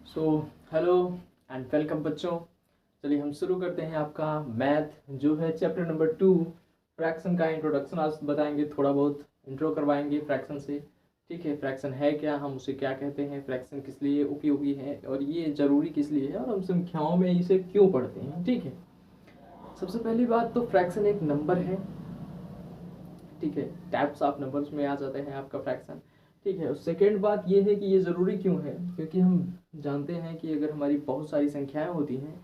So hello and welcome बच्चों। चलिए हम शुरू करते हैं आपका मैथ जो है चैप्टर नंबर 2 फ्रैक्शन का इंट्रोडक्शन। आज बताएंगे, थोड़ा बहुत इंट्रो करवाएंगे फ्रैक्शन से। ठीक है, फ्रैक्शन है क्या, हम उसे क्या कहते हैं, फ्रैक्शन किस लिए उपयोगी है और ये ज़रूरी किस लिए है और हम संख्याओं में इसे क्यों पढ़ते हैं। ठीक है, सबसे पहली बात तो फ्रैक्शन एक नंबर है। ठीक है, टाइप्स ऑफ नंबर्स में आ जाते हैं आपका फ्रैक्शन। ठीक है, और सेकेंड बात ये है कि ये ज़रूरी क्यों है, क्योंकि हम जानते हैं कि अगर हमारी बहुत सारी संख्याएं होती हैं,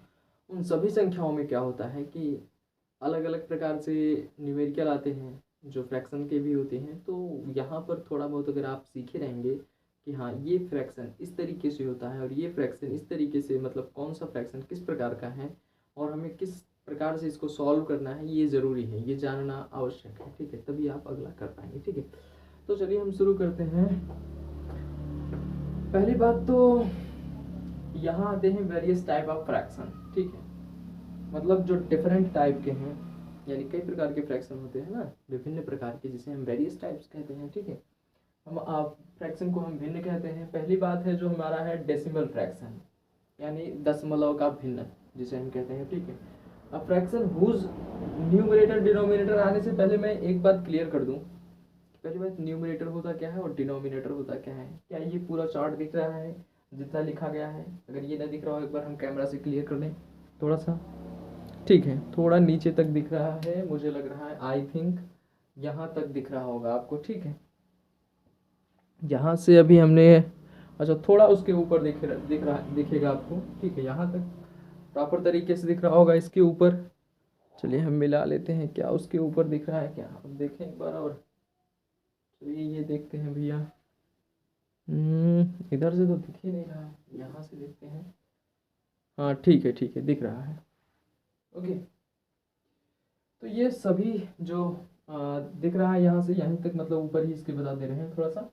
उन सभी संख्याओं में क्या होता है कि अलग अलग प्रकार से न्यूमेरिकल आते हैं जो फ्रैक्शन के भी होते हैं। तो यहाँ पर थोड़ा बहुत अगर आप सीखे रहेंगे कि हाँ ये फ्रैक्शन इस तरीके से होता है और ये फ्रैक्शन इस तरीके से, मतलब कौन सा फ्रैक्शन किस प्रकार का है और हमें किस प्रकार से इसको सॉल्व करना है, ये ज़रूरी है, ये जानना आवश्यक है। ठीक है, तभी आप अगला कर पाएंगे। ठीक है, तो चलिए हम शुरू करते हैं। पहली बात तो यहाँ आते हैं वेरियस टाइप ऑफ फ्रैक्शन। ठीक है, मतलब जो डिफरेंट टाइप के हैं, यानी कई प्रकार के फ्रैक्शन होते हैं ना, विभिन्न प्रकार के, जिसे हम वेरियस टाइप्स कहते हैं। ठीक है, हम आप फ्रैक्शन को हम भिन्न कहते हैं। पहली बात है जो हमारा है डेसिमल फ्रैक्शन, यानी दशमलव का भिन्न जिसे हम कहते हैं। ठीक है, अब फ्रैक्शन हुज न्यूमरेटर डिनोमिनेटर आने से पहले मैं एक बात क्लियर कर दूं। पहली बात, न्यूमरेटर होता क्या है और डिनोमिनेटर होता क्या है। क्या ये पूरा चार्ट दिख रहा है जितना लिखा गया है? अगर ये ना दिख रहा हो, एक बार हम कैमरा से क्लियर कर लें थोड़ा सा। ठीक है, थोड़ा नीचे तक दिख रहा है, मुझे लग रहा है, आई थिंक यहाँ तक दिख रहा होगा आपको। ठीक है, यहाँ से अभी हमने, अच्छा थोड़ा उसके ऊपर दिखेगा आपको। ठीक है, यहाँ तक प्रॉपर तरीके से दिख रहा होगा इसके ऊपर। चलिए हम मिला लेते हैं, क्या उसके ऊपर दिख रहा है क्या, अब देखें एक बार और। चलिए ये देखते हैं भैया। इधर से तो दिख ही नहीं रहा है, यहाँ से देखते हैं। हाँ ठीक है, ठीक है, दिख रहा है। ओके, तो ये सभी जो दिख रहा है यहाँ से यहीं तक, मतलब ऊपर ही इसके बता दे रहे हैं। थोड़ा सा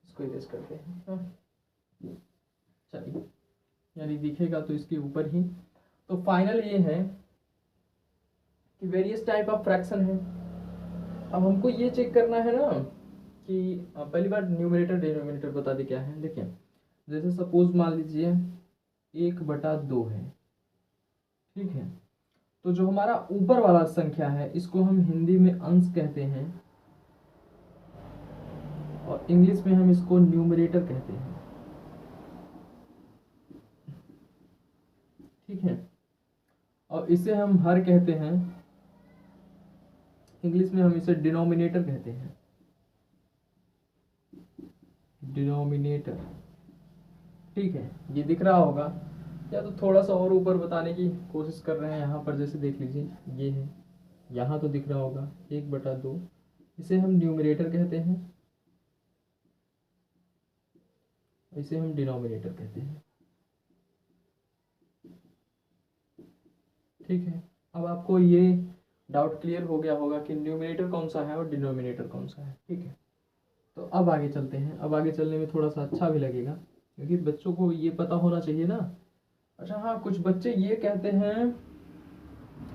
इसको इरेज करते हैं। हाँ चलिए, यानी दिखेगा तो इसके ऊपर ही। तो फाइनल ये है कि वेरियस टाइप ऑफ फ्रैक्शन है। अब हमको ये चेक करना है ना कि पहली बार न्यूमरेटर डिनोमिनेटर बता दे क्या है। देखिए, जैसे सपोज मान लीजिए 1/2 है। ठीक है, तो जो हमारा ऊपर वाला संख्या है इसको हम हिंदी में अंश कहते हैं और इंग्लिश में हम इसको न्यूमरेटर कहते हैं। ठीक है, और इसे हम हर कहते हैं, इंग्लिश में हम इसे डिनोमिनेटर कहते हैं। डिनोमिनेटर, ठीक है, ये दिख रहा होगा। या तो थोड़ा सा और ऊपर बताने की कोशिश कर रहे हैं, यहाँ पर जैसे देख लीजिए ये है, यहाँ तो दिख रहा होगा 1/2, इसे हम न्यूमरेटर कहते हैं, इसे हम डिनोमिनेटर कहते हैं। ठीक है, अब आपको ये डाउट क्लियर हो गया होगा कि न्यूमरेटर कौन सा है और डिनोमिनेटर कौन सा है। ठीक है, तो अब आगे चलते हैं। अब आगे चलने में थोड़ा सा अच्छा भी लगेगा, क्योंकि बच्चों को ये पता होना चाहिए ना। अच्छा हाँ, कुछ बच्चे ये कहते हैं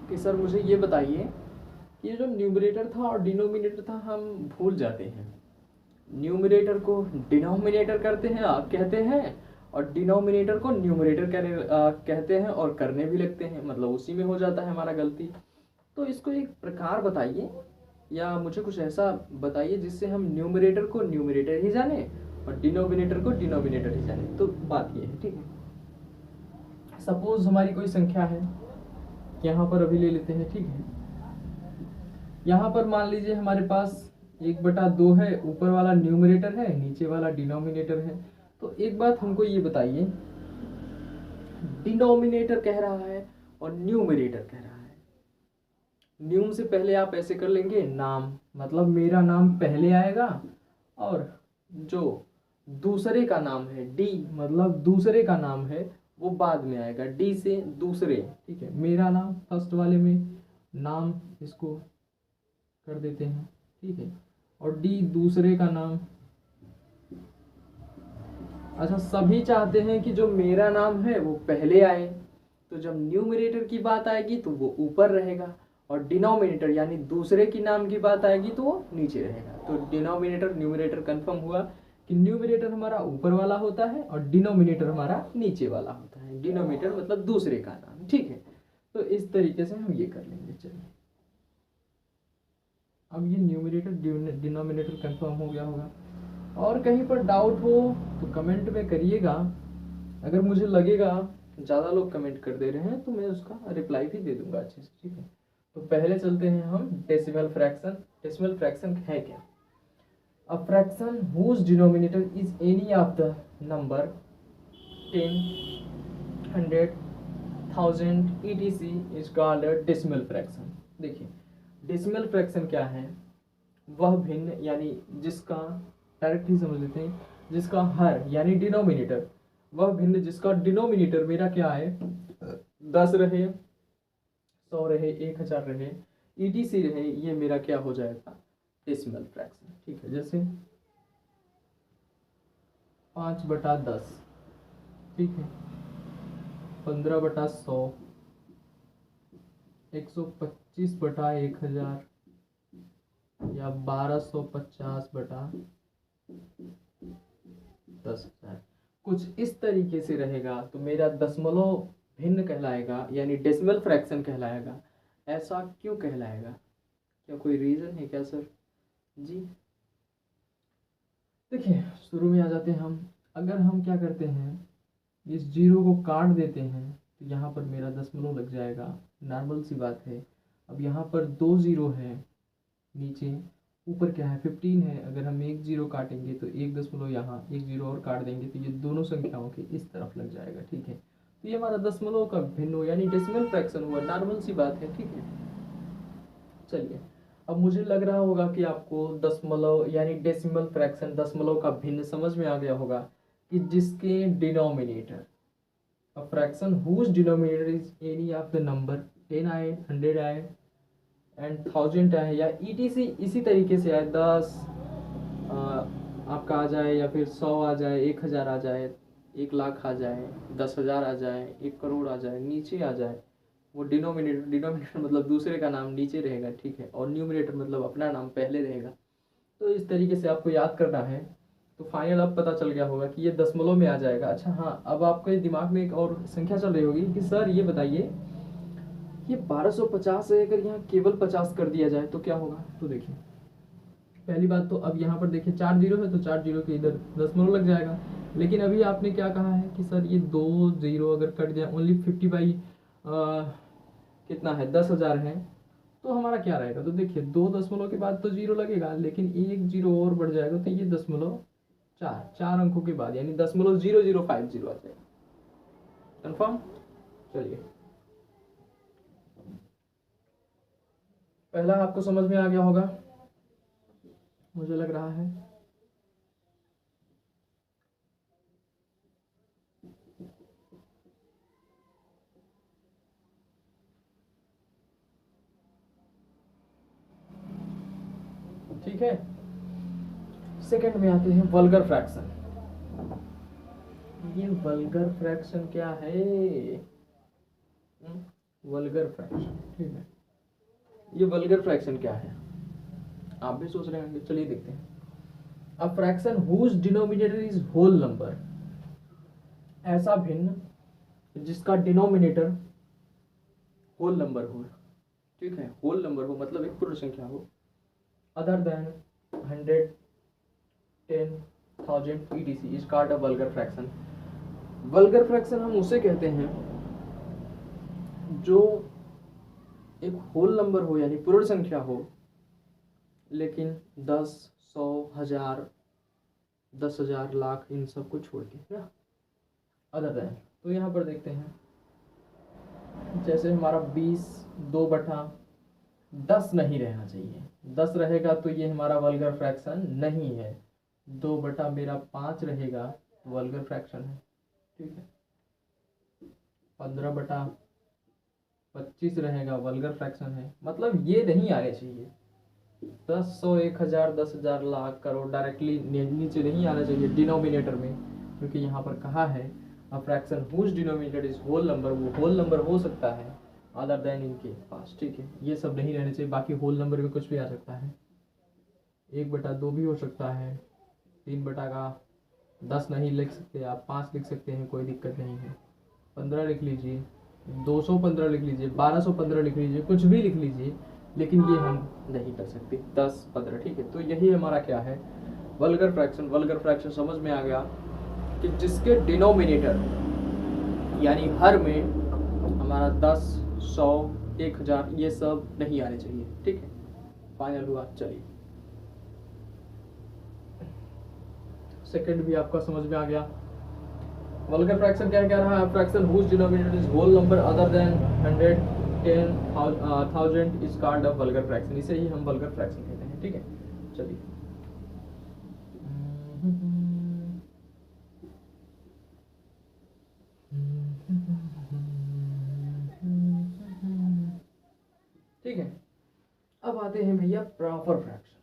कि सर मुझे ये बताइए कि ये जो न्यूमरेटर था और डिनोमिनेटर था हम भूल जाते हैं। न्यूमरेटर को डिनोमिनेटर करते हैं कहते हैं, और डिनोमिनेटर को न्यूमरेटर कहते हैं और करने भी लगते हैं, मतलब उसी में हो जाता है हमारा गलती। तो इसको एक प्रकार बताइए या मुझे कुछ ऐसा बताइए जिससे हम न्यूमरेटर को न्यूमरेटर ही जाने और डिनोमिनेटर को डिनोमिनेटर ही जाने। तो बात ये है। ठीक है, सपोज हमारी कोई संख्या है, यहाँ पर अभी ले लेते हैं। ठीक है, यहाँ पर मान लीजिए हमारे पास 1/2 है, ऊपर वाला न्यूमरेटर है, नीचे वाला डिनोमिनेटर है। तो एक बात हमको ये बताइए, डिनोमिनेटर कह रहा है और न्यूमरेटर कह रहा है। न्यूम से पहले आप ऐसे कर लेंगे नाम, मतलब मेरा नाम पहले आएगा, और जो दूसरे का नाम है डी, मतलब दूसरे का नाम है वो बाद में आएगा, डी से दूसरे। ठीक है, मेरा नाम फर्स्ट वाले में, नाम इसको कर देते हैं। ठीक है, और डी दूसरे का नाम। अच्छा, सभी चाहते हैं कि जो मेरा नाम है वो पहले आए, तो जब न्यूमरेटर की बात आएगी तो वो ऊपर रहेगा, और डिनोमिनेटर यानी दूसरे की नाम की बात आएगी तो वो नीचे रहेगा। तो डिनोमिनेटर न्यूमरेटर कंफर्म हुआ कि न्यूमरेटर हमारा ऊपर वाला होता है और डिनोमिनेटर हमारा नीचे वाला होता है। डिनोमिनेटर मतलब दूसरे का नाम, ठीक है। तो इस तरीके से हम ये कर लेंगे। चलिए अब ये न्यूमरेटर डिनोमिनेटर कंफर्म हो गया होगा। और कहीं पर डाउट हो तो कमेंट में करिएगा। अगर मुझे लगेगा ज़्यादा लोग कमेंट कर दे रहे हैं तो मैं उसका रिप्लाई भी दे दूंगा अच्छे से, ठीक है। तो पहले चलते हैं हम डेसिमल फ्रैक्शन। डेसिमल फ्रैक्शन है क्या? A fraction whose denominator is any of the number 10, 100, 1000 etc is called a decimal fraction। देखिए डेसिमल फ्रैक्शन क्या है? वह भिन्न यानी जिसका, डायरेक्टली समझ लेते हैं, जिसका हर यानी डिनोमिनेटर, वह भिन्न जिसका डिनोमिनेटर मेरा क्या है, 10 रहे, 100 रहे, 1000 रहे, etc रहे, ये मेरा क्या हो जाएगा? डेसिमल फ्रैक्शन, ठीक है। जैसे 5/10, ठीक है, 15/100, 125/1000 या 1250/10,000, कुछ इस तरीके से रहेगा तो मेरा दशमलव भिन्न कहलाएगा यानी डेसिमल फ्रैक्शन कहलाएगा। ऐसा क्यों कहलाएगा? क्या कोई रीज़न है क्या सर? जी देखिए शुरू में आ जाते हैं हम। अगर हम क्या करते हैं, इस जीरो को काट देते हैं तो यहाँ पर मेरा दशमलव लग जाएगा, नॉर्मल सी बात है। अब यहाँ पर 2 जीरो है, नीचे ऊपर क्या है 15 है। अगर हम एक जीरो काटेंगे तो एक दशमलव यहाँ, एक जीरो और काट देंगे तो ये दोनों संख्याओं के इस तरफ लग जाएगा, ठीक है। तो ये हमारा दशमलव का भिन्न हो यानी डेसिमल फ्रैक्शन हुआ, नॉर्मल सी बात है, ठीक है। चलिए अब मुझे लग रहा होगा कि आपको दशमलव यानी डेसिमल फ्रैक्शन, दशमलव का भिन्न समझ में आ गया होगा कि जिसके denominator, a fraction whose denominator is any of the number 10 आए, 100 आए एंड 1000 आए या ईटीसी इसी तरीके से आए, 10 आपका आ जाए या फिर 100 आ जाए, 1000 आ जाए, 1,00,000 आ जाए, 10,000 आ जाए, 1 करोड़ आ जाए, नीचे आ जाए, वो डिनोमिनेटर मतलब दूसरे का नाम नीचे रहेगा, ठीक है, और न्यूमरेटर मतलब अपना नाम पहले रहेगा। तो इस तरीके से आपको याद करना है। तो फाइनल अब पता चल गया होगा कि ये दशमलव में आ जाएगा। अच्छा हाँ, अब आपके दिमाग में एक और संख्या चल रही होगी कि सर ये बताइए, ये 1250 है, अगर यहाँ केवल 50 कर दिया जाए तो क्या होगा? तो देखिए पहली बात तो अब यहाँ पर देखिए 4 जीरो है तो 4 जीरो के इधर दशमलव लग जाएगा। लेकिन अभी आपने क्या कहा है कि सर ये 2 जीरो अगर कट जाए, ओनली 50 बाई कितना है 10,000 है, तो हमारा क्या रहेगा? तो देखिए 2 दशमलव के बाद तो जीरो लगेगा, लेकिन एक जीरो और बढ़ जाएगा तो ये दशमलव 4 अंकों के बाद यानी 0.0050 आ जाएगा। कंफर्म? चलिए पहला आपको समझ में आ गया होगा मुझे लग रहा है। ठीक है, सेकंड में आते हैं वल्गर फ्रैक्शन। ये वल्गर फ्रैक्शन क्या है? वल्गर फ्रैक्शन, ठीक है, ये वल्गर फ्रैक्शन क्या है आप भी सोच रहे होंगे। चलिए देखते हैं। A fraction whose denominator is whole number, ऐसा भिन्न जिसका डिनोमिनेटर होल नंबर हो, ठीक है, होल नंबर हो मतलब एक पूर्ण संख्या हो, other than 100, 10, 1000 etc is called a vulgar fraction. Vulgar fraction हम उसे कहते हैं जो एक होल नंबर हो यानी पूर्ण संख्या हो, लेकिन 10, 100, 1000, 10,000, लाख इन सब को छोड़ के ना, अदर देन। तो यहाँ पर देखते हैं जैसे हमारा 20 2/10 नहीं रहना चाहिए, 10 रहेगा तो ये हमारा वल्गर फ्रैक्शन नहीं है। 2/5 रहेगा वल्गर फ्रैक्शन है, ठीक है। 15/25 रहेगा वल्गर फ्रैक्शन है, मतलब ये नहीं आने चाहिए। 10, 100, 1000, 10,000, लाख, करोड़ डायरेक्टली नीचे नहीं आना चाहिए डिनोमिनेटर में, क्योंकि यहाँ पर कहा है a fraction whose denominator is whole number, वो होल नंबर हो सकता है अदर देन इनके पास, ठीक है। ये सब नहीं रहने चाहिए। बाकी होल नंबर में कुछ भी आ सकता है, 1/2 भी हो सकता है, 3/10 नहीं लिख सकते आप, 5 लिख सकते हैं, कोई दिक्कत नहीं है। 15 लिख लीजिए, 215 लिख लीजिए, 1215 लिख लीजिए, कुछ भी लिख लीजिए, लेकिन ये हम नहीं कर सकते 10 15। ठीक है, तो यही हमारा क्या है, वल्गर फ्रैक्शन। वल्गर फ्रैक्शन समझ में आ गया कि जिसके डिनोमिनेटर यानी हर में हमारा 10 100 1000 ये सब नहीं आने चाहिए। ठीक है, फाइनल हुआ। चलिए सेकंड भी आपका समझ में आ गया। वल्गर फ्रैक्शन क्या कह रहा है, fraction whose denominator is whole number other than 100 10 1000 is called a vulgar fraction. इसे ही हम वल्गर फ्रैक्शन कहते हैं। ठीक है, चलिए ठीक है, अब आते हैं भैया प्रॉपर फ्रैक्शन।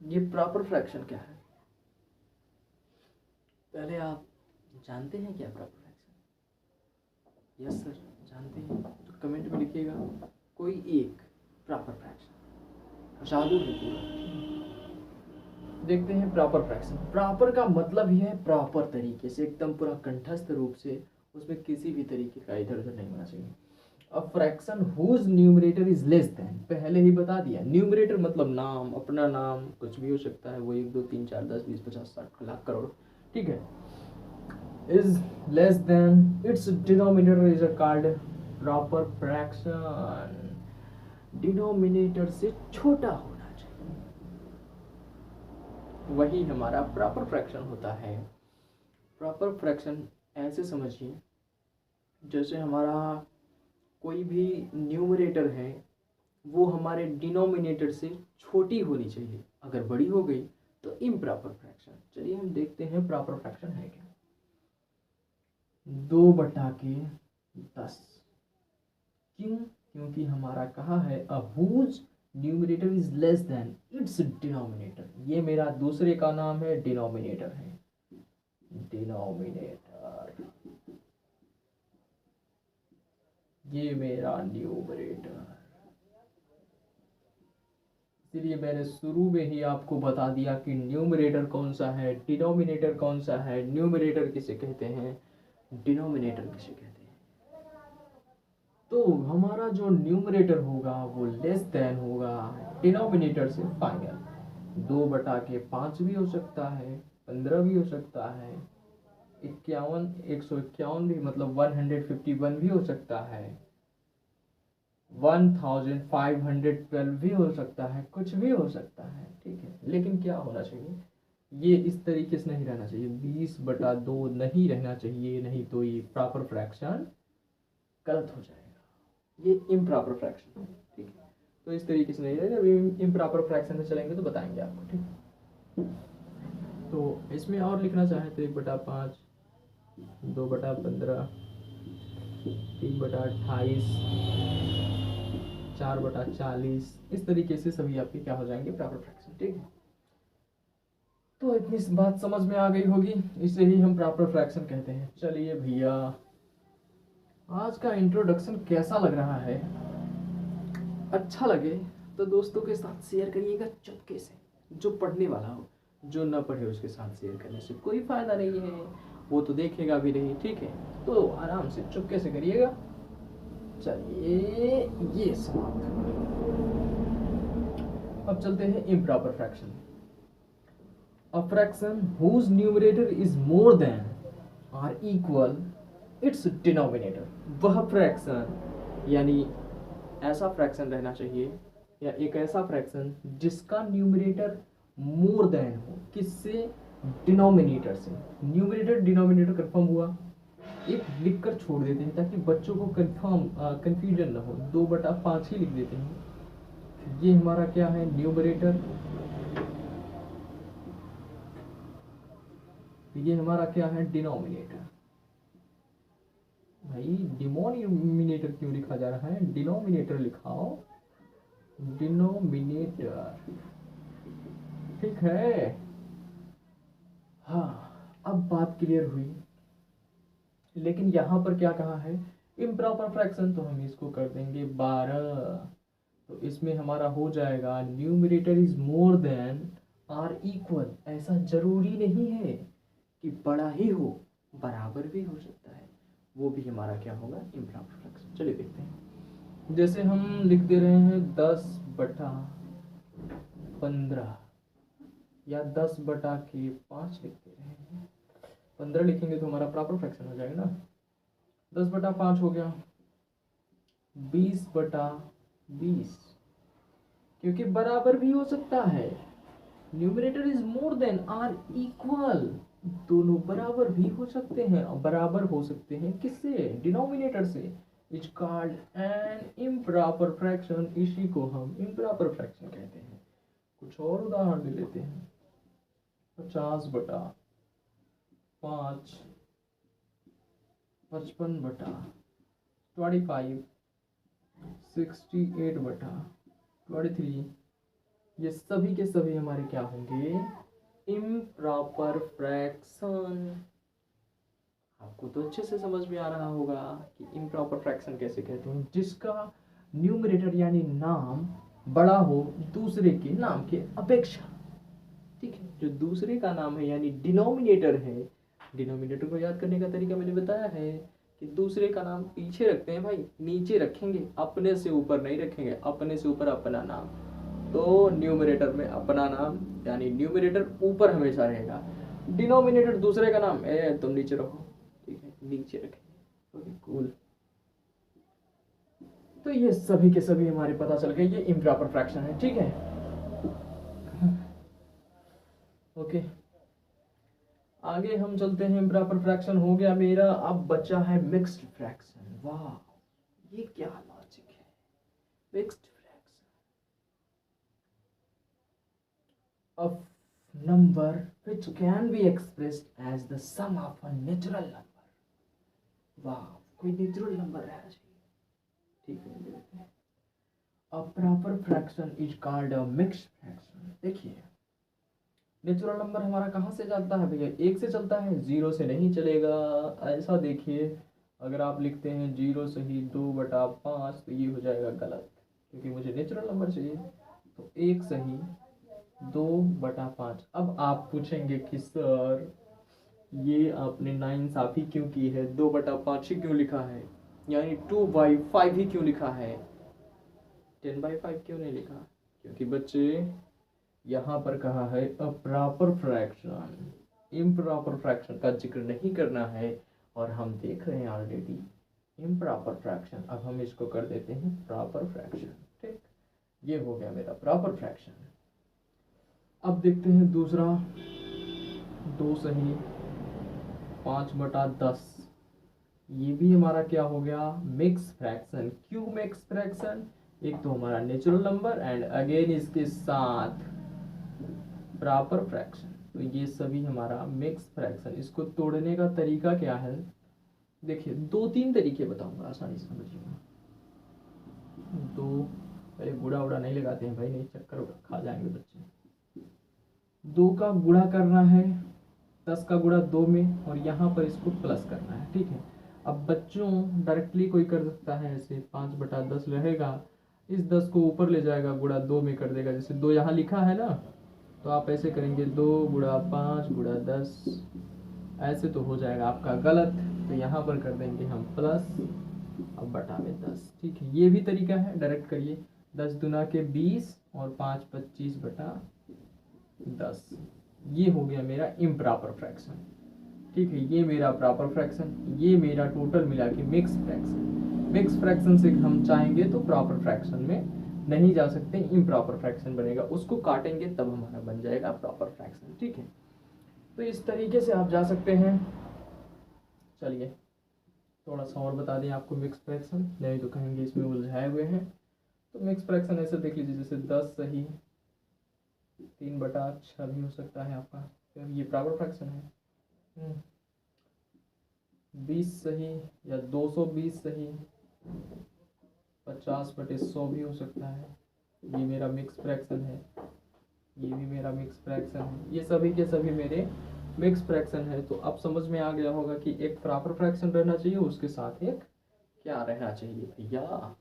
ये प्रॉपर फ्रैक्शन क्या है, पहले आप जानते हैं क्या प्रॉपर फ्रैक्शन? यस सर जानते हैं, तो कमेंट में लिखिएगा कोई एक प्रॉपर फ्रैक्शन। जादू है पूरा। देखते हैं प्रॉपर फ्रैक्शन। प्रॉपर का मतलब ही है प्रॉपर तरीके से, एकदम पूरा कंठस्थ रूप से, उसमें किसी भी तरीके का इधर उधर नहीं होना चाहिए। अब fraction whose numerator is less than, पहले ही बता दिया। न्यूमरेटर मतलब नाम, अपना नाम, कुछ भी हो सकता है, वो 1 2 3 4 10 20 50 60 लाख करोड़। ठीक है, is less than its denominator is called proper fraction। Denominator से छोटा होना चाहिए, वही हमारा प्रॉपर फ्रैक्शन होता है। प्रॉपर फ्रैक्शन ऐसे समझिए जैसे हमारा कोई भी न्यूमरेटर है वो हमारे डिनोमिनेटर से छोटी होनी चाहिए, अगर बड़ी हो गई तो इम्प्रॉपर फ्रैक्शन। चलिए हम देखते हैं प्रॉपर फ्रैक्शन है क्या। 2/10। क्यों? क्योंकि हमारा कहा है a whose numerator is less than its denominator. ये मेरा दूसरे का नाम है, डिनोमिनेटर है, डिनोमिनेटर। ये मेरा न्यूमरेटर। इसलिए मैंने शुरू में ही आपको बता दिया कि न्यूमरेटर कौन सा है, डिनोमिनेटर कौन सा है। न्यूमरेटर किसे कहते हैं, डिनोमिनेटर किसे कहते हैं। तो हमारा जो न्यूमरेटर होगा वो लेस देन होगा डिनोमिनेटर से फाइनल। 2/5 भी हो सकता है, 15 भी हो सकता है, 151 भी, मतलब 151 भी हो सकता है, 1512 भी हो सकता है, कुछ भी हो सकता है। ठीक है, लेकिन क्या होना चाहिए, ये इस तरीके से नहीं रहना चाहिए, 20/2 नहीं रहना चाहिए, नहीं तो ये प्रॉपर फ्रैक्शन गलत हो जाएगा, ये इम्प्रॉपर फ्रैक्शन है। ठीक है, तो इस तरीके से नहीं रहेगा, इम्प्रॉपर फ्रैक्शन में चलेंगे तो बताएंगे आपको। ठीक, तो इसमें और लिखना चाहें तो 1/5, 2/15, 3/28, 4/40, इस तरीके से सभी आपके क्या हो जाएंगे, प्रॉपर फ्रैक्शन। ठीक है, तो इतनी बात समझ में आ गई होगी, इसे ही हम प्रॉपर फ्रैक्शन कहते हैं। चलिए भैया, आज का इंट्रोडक्शन कैसा लग रहा है? अच्छा लगे तो दोस्तों के साथ शेयर करिएगा चुपके से, जो पढ़ने वाला हो। जो न पढ़े उसके साथ शेयर करने से कोई फायदा नहीं है, वो तो देखेगा भी नहीं। ठीक है, तो आराम से चुपके से करिएगा। चलिए ये समाप्त। अब चलते हैं improper fraction. A fraction whose numerator is more than और इक्वल इट्स डिनोमिनेटर। वह फ्रैक्शन यानी ऐसा फ्रैक्शन रहना चाहिए, या एक ऐसा फ्रैक्शन जिसका न्यूमरेटर मोर देन हो, किससे, डिनोमिनेटर से। न्यूमरेटर डिनोमिनेटर कंफर्म हुआ, एक लिख कर छोड़ देते हैं ताकि बच्चों को कंफ्यूजन ना हो। 2/5 ही लिख देते हैं। ये हमारा क्या है, न्यूमरेटर, ये हमारा क्या है, डिनोमिनेटर। भाई डिनोमिनेटर क्यों लिखा जा रहा है, डिनोमिनेटर लिखाओ, डिनोमिनेटर। ठीक है, हाँ अब बात क्लियर हुई। लेकिन यहाँ पर क्या कहा है, इम्प्रॉपर फ्रैक्शन, तो हम इसको कर देंगे 12। तो इसमें हमारा हो जाएगा numerator is more than or equal, ऐसा जरूरी नहीं है कि बड़ा ही हो, बराबर भी हो सकता है, वो भी हमारा क्या होगा, इम्प्रॉपर फ्रैक्शन। चलिए देखते हैं। जैसे हम लिख दे रहे हैं 10/15 या 10/5 लिख दे रहे हैं। 15 लिखेंगे तो हमारा प्रॉपर फ्रैक्शन हो जाएगा ना। 10/5 हो गया 20/20, क्योंकि बराबर भी हो सकता है। Numerator is more than or equal, दोनों बराबर भी हो सकते हैं। और बराबर हो सकते हैं किससे, डिनोमिनेटर से। Is called an improper fraction, इसी को हम इम्प्रॉपर फ्रैक्शन कहते हैं। कुछ और उदाहरण ले लेते हैं। 50/5, 55/25, 68/23, ये सभी के सभी हमारे क्या होंगे, इम्प्रॉपर फ्रैक्शन। आपको तो अच्छे से समझ में आ रहा होगा कि इम्प्रॉपर फ्रैक्शन कैसे कहते हैं, जिसका न्यूमरेटर यानी नाम बड़ा हो दूसरे के नाम के अपेक्षा। ठीक है, जो दूसरे का नाम है यानी डिनोमिनेटर है। डिनोमिनेटर को याद करने का तरीका मैंने बताया है कि दूसरे का नाम पीछे रखते हैं भाई, नीचे रखेंगे, अपने से ऊपर नहीं रखेंगे। अपने से ऊपर अपना नाम, तो न्यूमरेटर में अपना नाम यानी न्यूमरेटर ऊपर हमेशा रहेगा, डिनोमिनेटर दूसरे का नाम तुम नीचे रखो। ठीक है, नीचे रखेंगे। Okay cool. तो ये सभी के सभी हमारे पता चल गए, ये इम्प्रॉपर फ्रैक्शन है। ठीक है, ओके आगे हम चलते हैं। इम्प्रॉपर फ्रैक्शन हो गया मेरा, अब बचा है मिक्स्ड फ्रैक्शन। वाह, ये क्या लॉजिक है, mixed fraction. A number which can be expressed as the sum of a natural number। वाह, कोई नेचुरल नंबर रहना चाहिए। ठीक है, ले लेते हैं। A proper fraction is called a mixed fraction। देखिए, नेचुरल नंबर हमारा कहाँ से चलता है भैया, एक से चलता है, जीरो से नहीं चलेगा। ऐसा देखिए, अगर आप लिखते हैं 0 सही 2/5 तो ये हो जाएगा गलत, क्योंकि मुझे नेचुरल नंबर चाहिए। तो 1 सही 2/5। अब आप पूछेंगे कि सर ये आपने नाइंसाफी क्यों की है, 2/5 ही क्यों लिखा है, यानी 2/5 ही क्यों लिखा है, 10/5 क्यों नहीं लिखा। क्योंकि बच्चे यहाँ पर कहा है a proper fraction, improper fraction का जिक्र नहीं करना है, और हम देख रहे हैं ऑलरेडी इम्प्रॉपर फ्रैक्शन। अब हम इसको कर देते हैं प्रॉपर फ्रैक्शन। ठीक, ये हो गया मेरा प्रॉपर फ्रैक्शन। अब देखते हैं दूसरा, 2 सही 5/10, ये भी हमारा क्या हो गया, मिक्स फ्रैक्शन। क्यों मिक्स फ्रैक्शन, एक तो हमारा नेचुरल नंबर एंड अगेन इसके साथ प्रॉपर फ्रैक्शन, तो ये सभी हमारा मिक्स फ्रैक्शन। इसको तोड़ने का तरीका क्या है, देखिए 2-3 तरीके बताऊंगा, आसानी से समझिएगा। दो, पहले गुड़ा उड़ा नहीं लगाते हैं भाई, नहीं चक्कर खा जाएंगे बच्चे। 2 का गुणा करना है 10 का गुणा 2 में, और यहाँ पर इसको प्लस करना है। ठीक है, अब बच्चों डायरेक्टली कोई कर सकता है ऐसे, 5/10 रहेगा, इस 10 को ऊपर ले जाएगा, गुणा 2 में कर देगा। जैसे 2 यहाँ लिखा है ना, तो आप ऐसे करेंगे 2 × 5 × 10, ऐसे तो हो जाएगा आपका गलत, तो यहाँ पर कर देंगे हम प्लस, अब बटा में 10। ठीक है, ये भी तरीका है, डायरेक्ट करिए। 10 दूना के 20 और 5 25/10, ये हो गया मेरा इम्प्रॉपर फ्रैक्शन। ठीक है, ये मेरा प्रॉपर फ्रैक्शन, ये मेरा टोटल मिला के मिक्स फ्रैक्शन। मिक्स फ्रैक्शन से हम चाहेंगे तो प्रॉपर फ्रैक्शन में नहीं जा सकते, इम्प्रॉपर फ्रैक्शन बनेगा, उसको काटेंगे तब हमारा बन जाएगा प्रॉपर फ्रैक्शन। ठीक है, तो इस तरीके से आप जा सकते हैं। चलिए थोड़ा सा और बता दें आपको मिक्स फ्रैक्शन, नहीं तो कहेंगे इसमें उलझाए हुए हैं। तो मिक्स फ्रैक्शन ऐसे देख लीजिए, जैसे 10 सही 3/6 भी हो सकता है आपका, तो ये प्रॉपर फ्रैक्शन है। 20 सही या 220 सही 50/100 भी हो सकता है, ये मेरा मिक्स फ्रैक्शन है। ये भी मेरा मिक्स फ्रैक्शन है, ये सभी के सभी मेरे मिक्स फ्रैक्शन है। तो अब समझ में आ गया होगा कि एक प्रॉपर फ्रैक्शन रहना चाहिए, उसके साथ एक क्या रहना चाहिए भैया,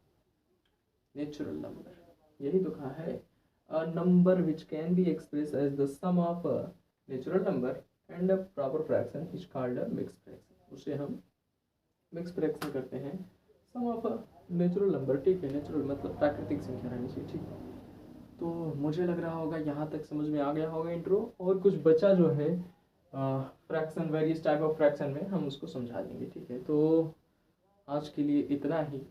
नेचुरल नंबर। यही तो कहा है a number which can be expressed as the sum of a natural number and a proper fraction is called a mixed fraction। उसे हम मिक्स फ्रैक्शन करते हैं सम ऑफ अ नेचुरल नंबर, ठीक है। नेचुरल मतलब प्राकृतिक संख्या रहनी चाहिए, ठीक है। तो मुझे लग रहा होगा यहाँ तक समझ में आ गया होगा इंट्रो, और कुछ बचा जो है fraction, various type of fraction में हम उसको समझा देंगे, ठीक है। तो आज के लिए इतना ही।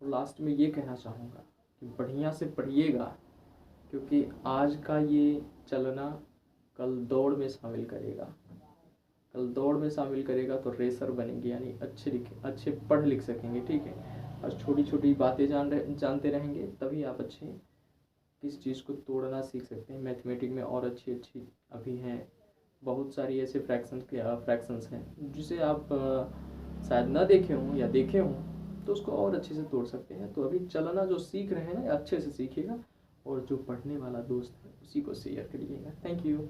लास्ट में ये कहना चाहूँगा कि बढ़िया से पढ़िएगा, क्योंकि आज का ये चलना कल दौड़ में शामिल करेगा। कल दौड़ में शामिल करेगा तो रेसर बनेंगे, यानी अच्छे पढ़ लिख सकेंगे, ठीक है। और छोटी छोटी बातें जानते रहेंगे, तभी आप अच्छे किस चीज़ को तोड़ना सीख सकते हैं। मैथमेटिक में और अच्छी अच्छी अभी हैं, बहुत सारी ऐसे फ्रैक्शंस हैं जिसे आप शायद ना देखे हों या देखे हों, तो उसको और अच्छे से तोड़ सकते हैं। तो अभी चलना जो सीख रहे हैं ना, अच्छे से सीखिएगा, और जो पढ़ने वाला दोस्त है उसी को शेयर करिएगा। Thank you.